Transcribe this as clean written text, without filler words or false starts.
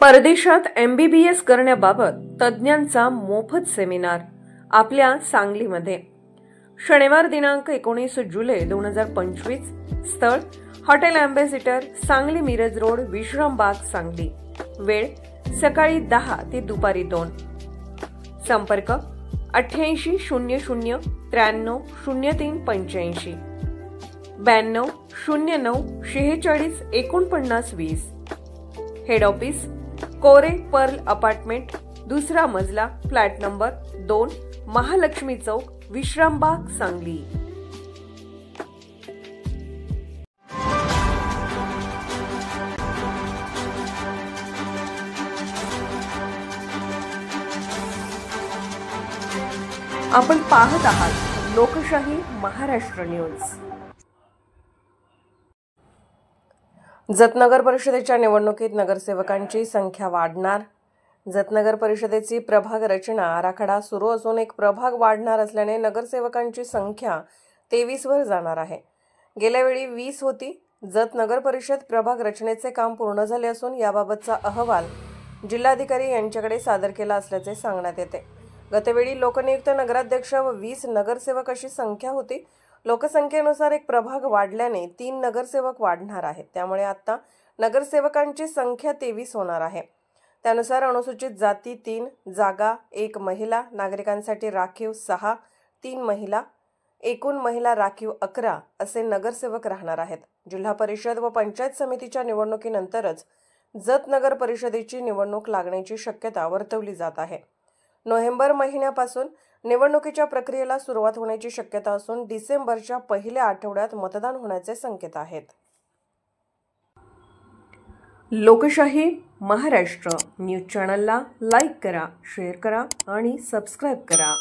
परदेशात MBBS करण्याबाबत तज्ञांचा मोफत सेमिनार आपल्या सांगलीमध्ये शनिवार दिनांक 19 जुलै 2025 स्थळ hotel ambassador Sangli Miraj road Vishrambag Sangli वेळ सकाळी 10 ते दुपारी 2 संपर्क 88 00 93 03 85 92 09 46 49 20 हेड ऑफिस कोरे पर्ल अपार्टमेंट दुसरा मजला फ्लॅट नंबर 2 महालक्ष्मी चौक विश्रामबाग सांगली। आपण पाहत आहात लोकशाही महाराष्ट्र न्यूज। जत नगर परिषदेच्या निवडणुकीत नगरसेवकांची संख्या वाढणार। जत नगर परिषदेची प्रभाग रचना आराखडा सुरू असून एक प्रभाग वाढणार असल्याने नगरसेवकांची संख्या 23 वर जाणार आहे। गेल्या वेळी 20 होती। जत नगर परिषद प्रभाग रचनेचे काम पूर्ण झाले असून याबाबतचा अहवाल जिल्हाधिकारी यांच्याकडे सादर केला असल्याचे सांगण्यात येते। गतवेळी लोकनियुक्त नगराध्यक्ष व 20 नगरसेवक अशी संख्या होती। लोकसंख्येनुसार एक प्रभाग वाढल्याने 3 नगरसेवक वाढणार आहेत। त्यामुळे आता नगरसेवकांची संख्या 23 होणार आहे। त्यानुसार अनुसूचित जाती 3 जागा, 1 महिला, नागरिकांसाठी राखीव 6, 3 महिला, एकूण महिला राखीव 11 असे नगरसेवक राहणार आहेत। जिल्हा परिषद व पंचायत समितीच्या निवडणुकीनंतरच जत नगर परिषदेची निवडणूक लागण्याची शक्यता वर्तवली जात आहे। नोव्हेंबर महिन्यापासून निवडणुकीच्या प्रक्रियेला सुरुवात होण्याची शक्यता असून डिसेंबरच्या पहिल्या आठवड्यात मतदान होण्याचे संकेत आहेत। लोकशाही महाराष्ट्र न्यूज चॅनलला लाईक करा, शेअर करा आणि सबस्क्राइब करा।